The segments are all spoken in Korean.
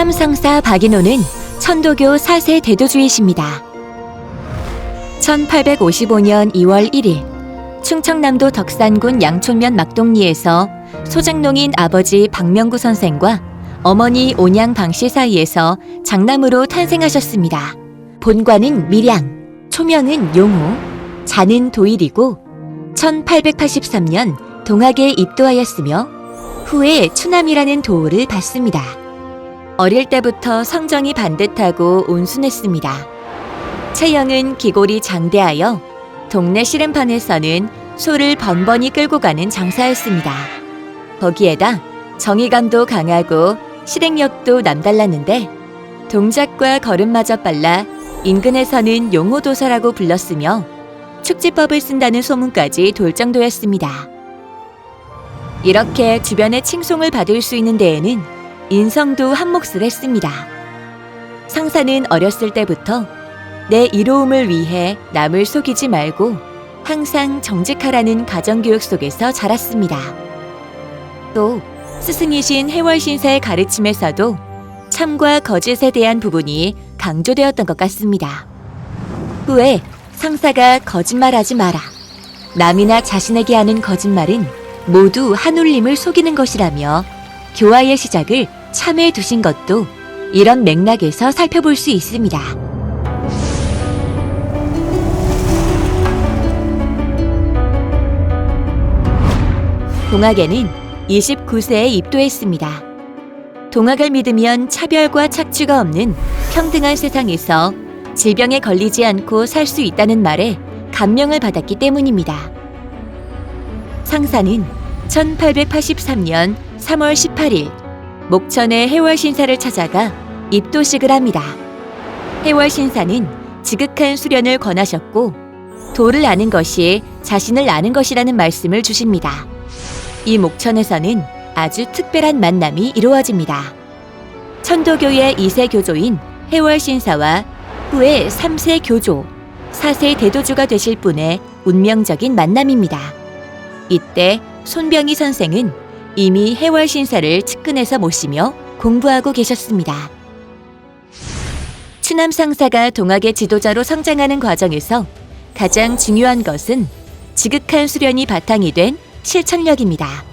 추남상사 박인호는 천도교 4세 대도주이십니다. 1855년 2월 1일 충청남도 덕산군 양촌면 막동리에서 소작농인 아버지 박명구 선생과 어머니 온양 방씨 사이에서 장남으로 탄생하셨습니다. 본관은 밀양, 초명은 용호, 자는 도일이고 1883년 동학에 입도하였으며 후에 추남이라는 도호를 받습니다. 어릴 때부터 성정이 반듯하고 온순했습니다. 체형은 기골이 장대하여 동네 씨름판에서는 소를 번번이 끌고 가는 장사였습니다. 거기에다 정의감도 강하고 실행력도 남달랐는데 동작과 걸음마저 빨라 인근에서는 용호도사라고 불렀으며 축지법을 쓴다는 소문까지 돌 정도였습니다. 이렇게 주변의 칭송을 받을 수 있는 데에는 인성도 한몫을 했습니다. 상사는 어렸을 때부터 내 이로움을 위해 남을 속이지 말고 항상 정직하라는 가정교육 속에서 자랐습니다. 또 스승이신 해월신사의 가르침에서도 참과 거짓에 대한 부분이 강조되었던 것 같습니다. 후에 상사가 거짓말하지 마라. 남이나 자신에게 하는 거짓말은 모두 한울림을 속이는 것이라며 교화의 시작을 참해 두신 것도 이런 맥락에서 살펴볼 수 있습니다. 동학에는 29세에 입도했습니다. 동학을 믿으면 차별과 착취가 없는 평등한 세상에서 질병에 걸리지 않고 살 수 있다는 말에 감명을 받았기 때문입니다. 상사는 1883년 3월 18일 목천의 해월신사를 찾아가 입도식을 합니다. 해월신사는 지극한 수련을 권하셨고 도를 아는 것이 자신을 아는 것이라는 말씀을 주십니다. 이 목천에서는 아주 특별한 만남이 이루어집니다. 천도교의 2세 교조인 해월신사와 후에 3세 교조, 4세 대도주가 되실 분의 운명적인 만남입니다. 이때 손병희 선생은 이미 해월신사를 측근에서 모시며 공부하고 계셨습니다. 추남상사가 동학의 지도자로 성장하는 과정에서 가장 중요한 것은 지극한 수련이 바탕이 된 실천력입니다.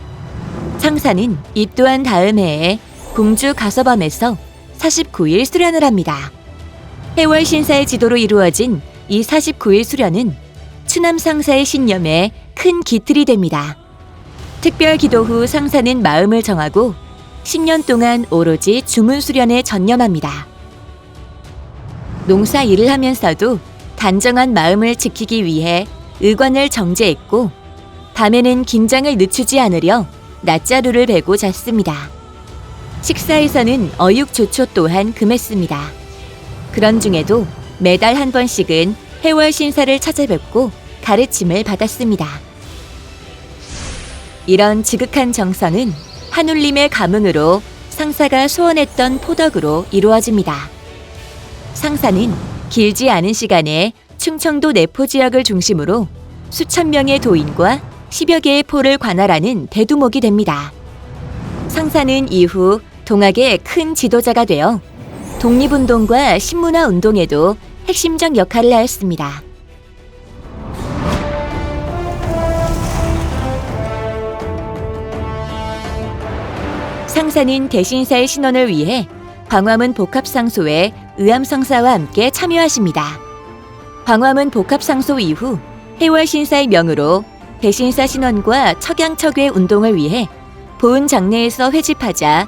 상사는 입도한 다음 해에 공주 가서밤에서 49일 수련을 합니다. 해월신사의 지도로 이루어진 이 49일 수련은 추남상사의 신념에 큰 기틀이 됩니다. 특별 기도 후 상사는 마음을 정하고 10년 동안 오로지 주문 수련에 전념합니다. 농사 일을 하면서도 단정한 마음을 지키기 위해 의관을 정제했고 밤에는 긴장을 늦추지 않으려 낮자루를 베고 잤습니다. 식사에서는 어육조초 또한 금했습니다. 그런 중에도 매달 한 번씩은 해월신사를 찾아뵙고 가르침을 받았습니다. 이런 지극한 정성은 한울림의 감흥으로 상사가 소원했던 포덕으로 이루어집니다. 상사는 길지 않은 시간에 충청도 내포 지역을 중심으로 수천 명의 도인과 10여 개의 포를 관할하는 대두목이 됩니다. 상사는 이후 동학의 큰 지도자가 되어 독립운동과 신문화운동에도 핵심적 역할을 하였습니다. 상사는 대신사의 신원을 위해 광화문 복합상소에 의암성사와 함께 참여하십니다. 광화문 복합상소 이후 해월신사의 명으로 대신사 신원과 척양척외 운동을 위해 보은 장내에서 회집하자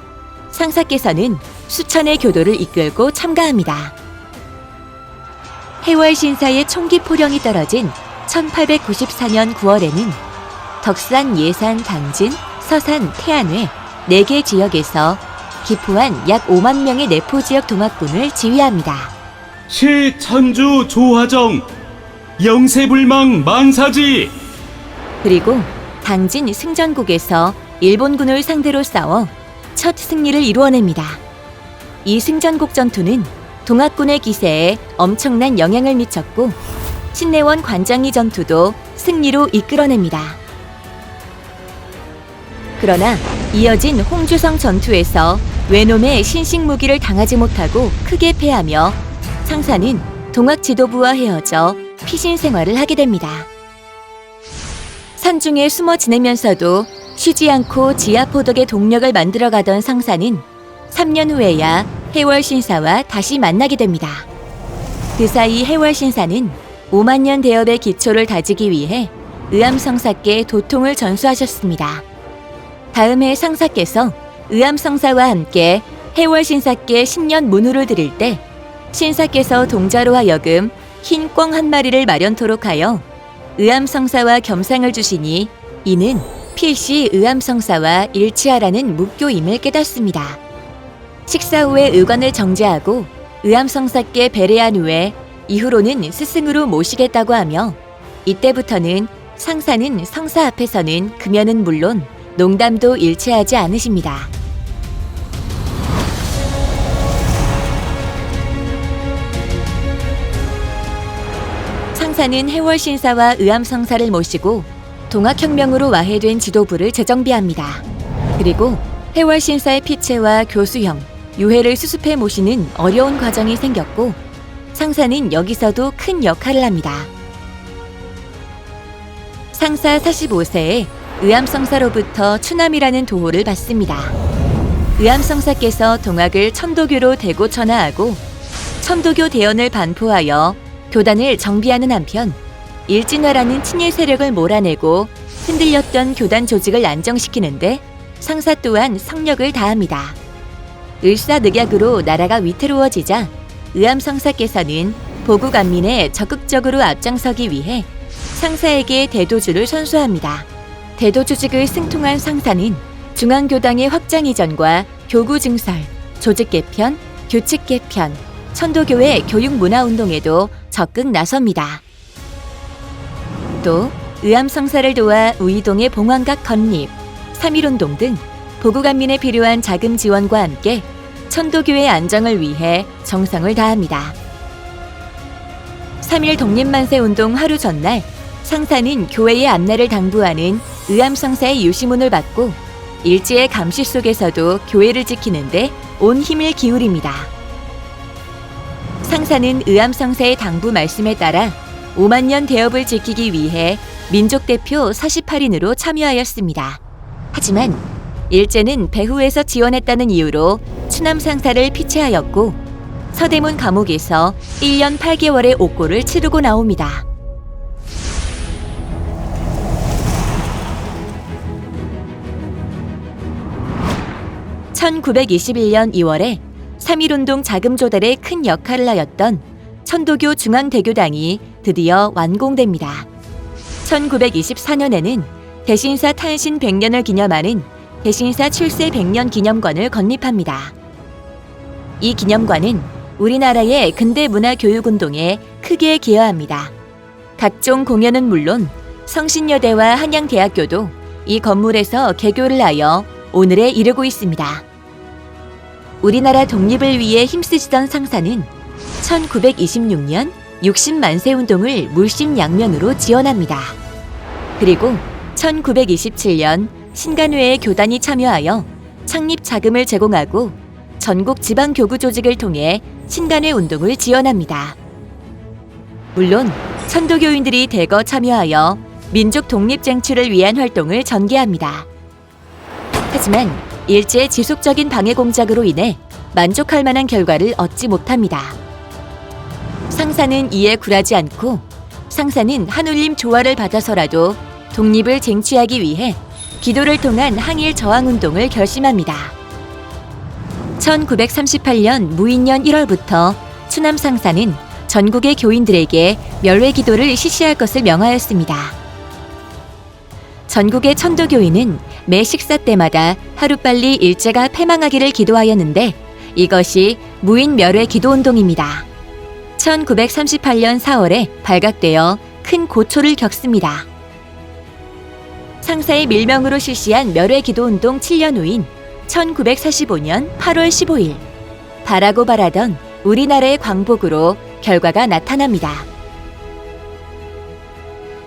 상사께서는 수천의 교도를 이끌고 참가합니다. 해월신사의 총기 포령이 떨어진 1894년 9월에는 덕산, 예산, 당진, 서산, 태안회 4개 지역에서 기포한 약 5만 명의 내포지역 동학군을 지휘합니다. 시 천주 조화정 영세불망 만사지. 그리고 당진 승전국에서 일본군을 상대로 싸워 첫 승리를 이루어냅니다. 이 승전국 전투는 동학군의 기세에 엄청난 영향을 미쳤고 신내원 관장리 전투도 승리로 이끌어냅니다. 그러나 이어진 홍주성 전투에서 외놈의 신식무기를 당하지 못하고 크게 패하며 상사는 동학 지도부와 헤어져 피신 생활을 하게 됩니다. 산중에 숨어 지내면서도 쉬지 않고 지하포덕의 동력을 만들어가던 상사는 3년 후에야 해월신사와 다시 만나게 됩니다. 그 사이 해월신사는 5만 년 대업의 기초를 다지기 위해 의암성사께 도통을 전수하셨습니다. 다음 해 상사께서 의암성사와 함께 해월신사께 신년 문후를 드릴 때 신사께서 동자로 하여금 흰 꿩 한 마리를 마련토록 하여 의암성사와 겸상을 주시니 이는 필시 의암성사와 일치하라는 묵교임을 깨닫습니다. 식사 후에 의관을 정제하고 의암성사께 배례한 후에 이후로는 스승으로 모시겠다고 하며 이때부터는 상사는 성사 앞에서는 금연은 물론 농담도 일체하지 않으십니다. 상사는 해월신사와 의암성사를 모시고 동학혁명으로 와해된 지도부를 재정비합니다. 그리고 해월신사의 피체와 교수형, 유해를 수습해 모시는 어려운 과정이 생겼고 상사는 여기서도 큰 역할을 합니다. 상사 45세에 의암성사로부터 추남이라는 도호를 받습니다. 의암성사께서 동학을 천도교로 대고 천하하고 천도교 대언을 반포하여 교단을 정비하는 한편 일진화라는 친일 세력을 몰아내고 흔들렸던 교단 조직을 안정시키는데 상사 또한 성력을 다합니다. 을사늑약으로 나라가 위태로워지자 의암성사께서는 보국안민에 적극적으로 앞장서기 위해 상사에게 대도주를 선수합니다. 대도주직을 승통한 상사는 중앙교당의 확장 이전과 교구 증설, 조직 개편, 규칙 개편, 천도교의 교육문화운동에도 적극 나섭니다. 또 의암성사를 도와 우이동의 봉황각 건립, 3.1운동 등 보국안민에 필요한 자금 지원과 함께 천도교의 안정을 위해 정성을 다합니다. 3.1 독립만세운동 하루 전날 상사는 교회의 안내를 당부하는 의암성사의 유시문을 받고 일제의 감시 속에서도 교회를 지키는데 온 힘을 기울입니다. 상사는 의암성사의 당부 말씀에 따라 5만 년 대업을 지키기 위해 민족대표 48인으로 참여하였습니다. 하지만 일제는 배후에서 지원했다는 이유로 추남상사를 피체하였고 서대문 감옥에서 1년 8개월의 옥고를 치르고 나옵니다. (1921년 2월에) 3.1운동 자금 조달에 큰 역할을 하였던 천도교 중앙대교당이 드디어 완공됩니다. 1924년에는 대신사 탄신 100년을 기념하는 대신사 출세 100년 기념관을 건립합니다. 이 기념관은 우리나라의 근대 문화 교육 운동에 크게 기여합니다. 각종 공연은 물론 성신여대와 한양대학교도 이 건물에서 개교를 하여 오늘에 이르고 있습니다. 우리나라 독립을 위해 힘쓰시던 상사는 1926년 60만세 운동을 물심양면으로 지원합니다. 그리고 1927년 신간회의 교단이 참여하여 창립 자금을 제공하고 전국 지방교구 조직을 통해 신간회 운동을 지원합니다. 물론 천도교인들이 대거 참여하여 민족 독립 쟁취를 위한 활동을 전개합니다. 하지만 일제의 지속적인 방해 공작으로 인해 만족할 만한 결과를 얻지 못합니다. 상사는 이에 굴하지 않고 상사는 한울림 조화를 받아서라도 독립을 쟁취하기 위해 기도를 통한 항일 저항운동을 결심합니다. 1938년 무인년 1월부터 추남 상사는 전국의 교인들에게 멸회 기도를 실시할 것을 명하였습니다. 전국의 천도교인은 매 식사 때마다 하루빨리 일제가 패망하기를 기도하였는데 이것이 무인 멸회 기도운동입니다. 1938년 4월에 발각되어 큰 고초를 겪습니다. 상사의 밀명으로 실시한 멸회 기도운동 7년 후인 1945년 8월 15일 바라고 바라던 우리나라의 광복으로 결과가 나타납니다.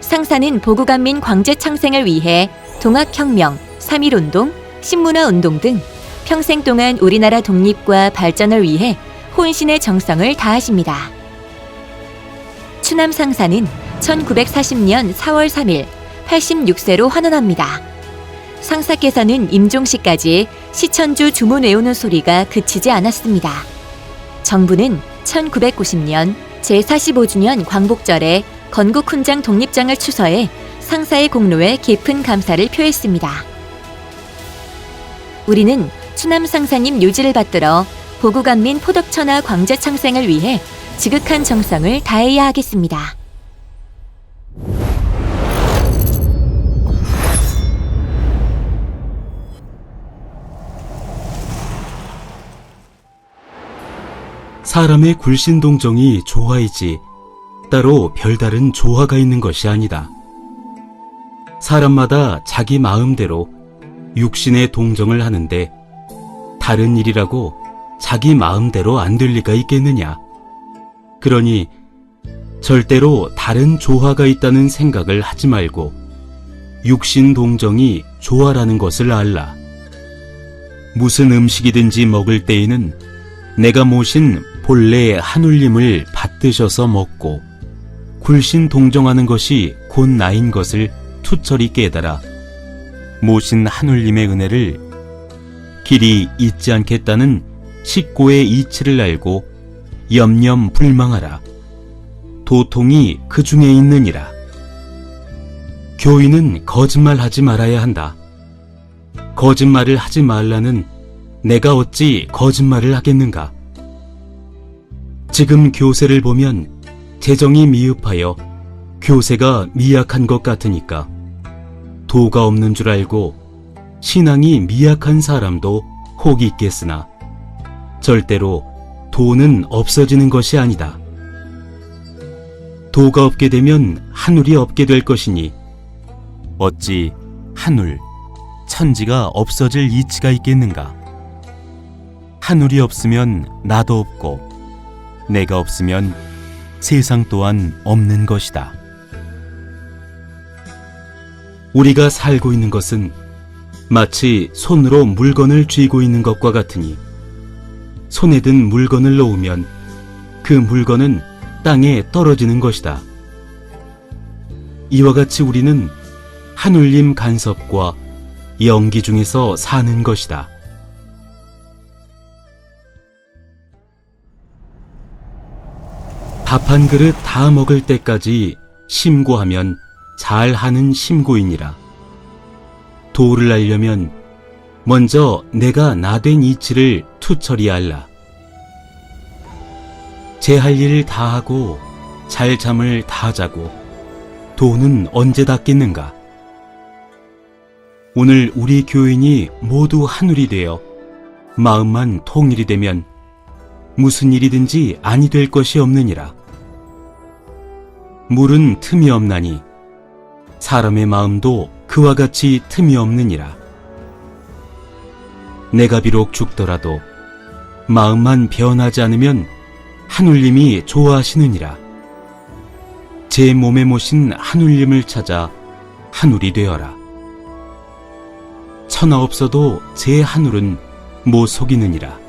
상사는 보국안민 광재 창생을 위해 동학혁명, 3.1운동, 신문화운동 등 평생 동안 우리나라 독립과 발전을 위해 혼신의 정성을 다하십니다. 추남 상사는 1940년 4월 3일 86세로 환원합니다. 상사께서는 임종시까지 시천주 주문 외우는 소리가 그치지 않았습니다. 정부는 1990년 제45주년 광복절에 건국훈장 독립장을 추서해 상사의 공로에 깊은 감사를 표했습니다. 우리는 추남 상사님 요지를 받들어 보국안민 포덕천하 광제창생을 위해 지극한 정성을 다해야 하겠습니다. 사람의 굴신동정이 조화이지 따로 별다른 조화가 있는 것이 아니다. 사람마다 자기 마음대로 육신의 동정을 하는데 다른 일이라고 자기 마음대로 안 될 리가 있겠느냐. 그러니 절대로 다른 조화가 있다는 생각을 하지 말고 육신 동정이 조화라는 것을 알라. 무슨 음식이든지 먹을 때에는 내가 모신 본래 하눌림을 받드셔서 먹고 굴신 동정하는 것이 곧 나인 것을 투철히 깨달아 모신 하눌림의 은혜를 길이 잊지 않겠다는 식고의 이치를 알고 염염 불망하라. 도통이 그 중에 있느니라. 교인은 거짓말하지 말아야 한다. 거짓말을 하지 말라는 내가 어찌 거짓말을 하겠는가? 지금 교세를 보면 재정이 미흡하여 교세가 미약한 것 같으니까 도가 없는 줄 알고 신앙이 미약한 사람도 혹 있겠으나 절대로 도는 없어지는 것이 아니다. 도가 없게 되면 하늘이 없게 될 것이니 어찌 하늘, 천지가 없어질 이치가 있겠는가? 하늘이 없으면 나도 없고 내가 없으면 세상 또한 없는 것이다. 우리가 살고 있는 것은 마치 손으로 물건을 쥐고 있는 것과 같으니 손에 든 물건을 놓으면 그 물건은 땅에 떨어지는 것이다. 이와 같이 우리는 하눌림 간섭과 영기 중에서 사는 것이다. 밥 한 그릇 다 먹을 때까지 심고하면 잘하는 심고이니라. 도를 알려면 먼저 내가 나된 이치를 투철히 알라. 제 할 일을 다 하고 잘 잠을 다 자고 도는 언제 닿겠는가? 오늘 우리 교인이 모두 하늘이 되어 마음만 통일이 되면 무슨 일이든지 아니 될 것이 없느니라. 물은 틈이 없나니 사람의 마음도 그와 같이 틈이 없느니라. 내가 비록 죽더라도 마음만 변하지 않으면 하눌림이 좋아하시느니라. 제 몸에 모신 하눌림을 찾아 하눌이 되어라. 천하 없어도 제 하눌은 못 속이느니라.